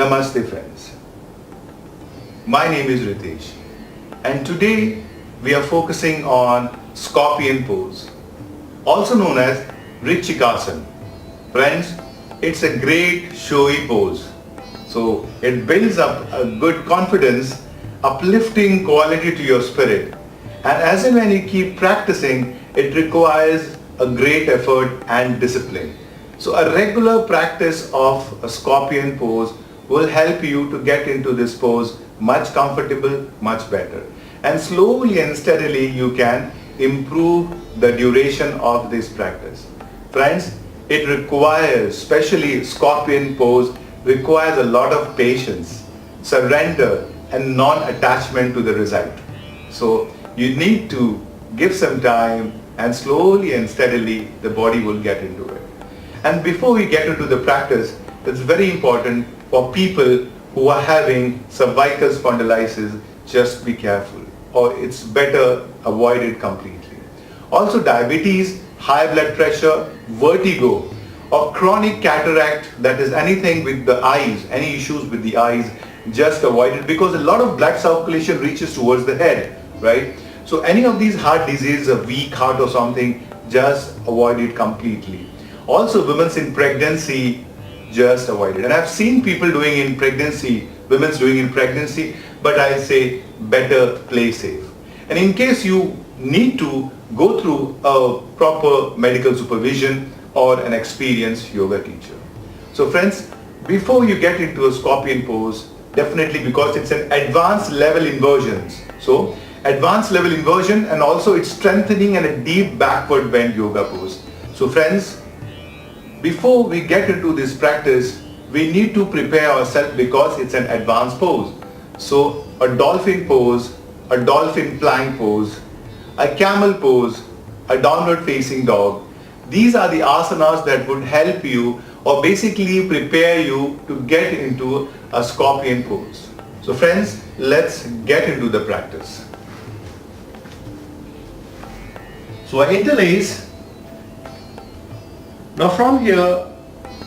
Namaste friends. My name is Ritesh and today we are focusing on scorpion pose, also known as Vrschikasana. Friends, it's a great showy pose. So it builds up a good confidence, uplifting quality to your spirit. And as and when you keep practicing, it requires a great effort and discipline. So a regular practice of a scorpion pose will help you to get into this pose much comfortable, much better. And slowly and steadily you can improve the duration of this practice. Friends, it requires, especially scorpion pose, requires a lot of patience, surrender and non-attachment to the result. So you need to give some time and slowly and steadily the body will get into it. And before we get into the practice, it's very important for people who are having cervical spondylitis, just be careful, or it's better avoided completely. Also diabetes, high blood pressure, vertigo, or chronic cataract, that is anything with the eyes, any issues with the eyes, just avoid it because a lot of blood circulation reaches towards the head, right? So any of these heart diseases, a weak heart or something, just avoid it completely. Also women's in pregnancy, just avoid it. And I've seen people doing in pregnancy, women's doing in pregnancy, but I say better play safe. And in case you need to go through a proper medical supervision or an experienced yoga teacher. So friends, before you get into a scorpion pose, definitely because it's an advanced level inversion. So advanced level inversion and also it's strengthening and a deep backward bend yoga pose. So friends, before we get into this practice, we need to prepare ourselves because it's an advanced pose. So a dolphin pose, a dolphin plank pose, a camel pose, a downward facing dog. These are the asanas that would help you or basically prepare you to get into a scorpion pose. So friends, let's get into the practice. So I interlace. Now from here,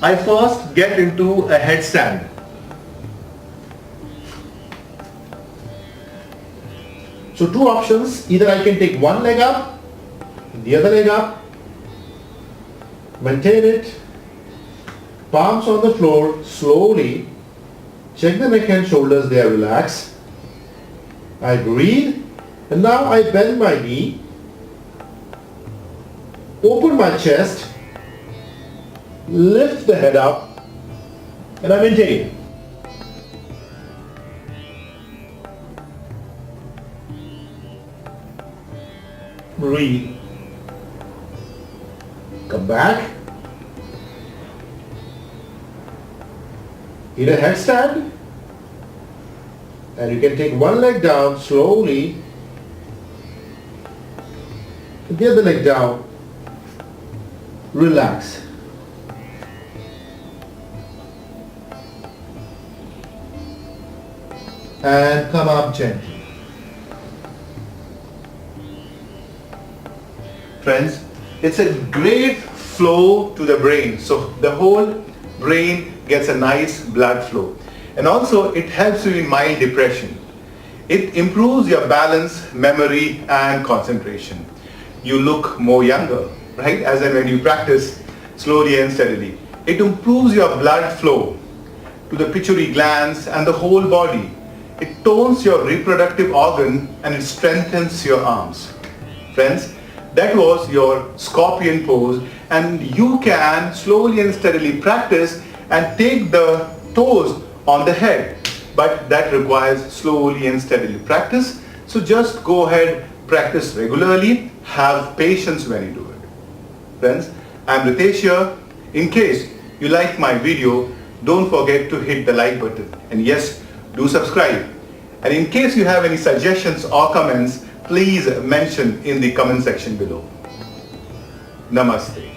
I first get into a headstand. So two options, either I can take one leg up, the other leg up, maintain it, palms on the floor, slowly, check the neck and shoulders, they are relaxed. I breathe, and now I bend my knee, open my chest, lift the head up, and I maintain. Breathe. Come back. In a headstand, and you can take one leg down slowly, the other leg down, relax. And come up gently. Friends, it's a great flow to the brain. So the whole brain gets a nice blood flow. And also it helps you in mild depression. It improves your balance, memory and concentration. You look more younger, right? As and when you practice slowly and steadily. It improves your blood flow to the pituitary glands and the whole body. It tones your reproductive organ and it strengthens your arms. Friends, that was your scorpion pose, and you can slowly and steadily practice and take the toes on the head. But that requires slowly and steadily practice. So just go ahead, practice regularly, have patience when you do it. Friends, I'm Ritesh here. In case you like my video, don't forget to hit the like button. And yes, do subscribe. And in case you have any suggestions or comments, please mention in the comment section below. Namaste.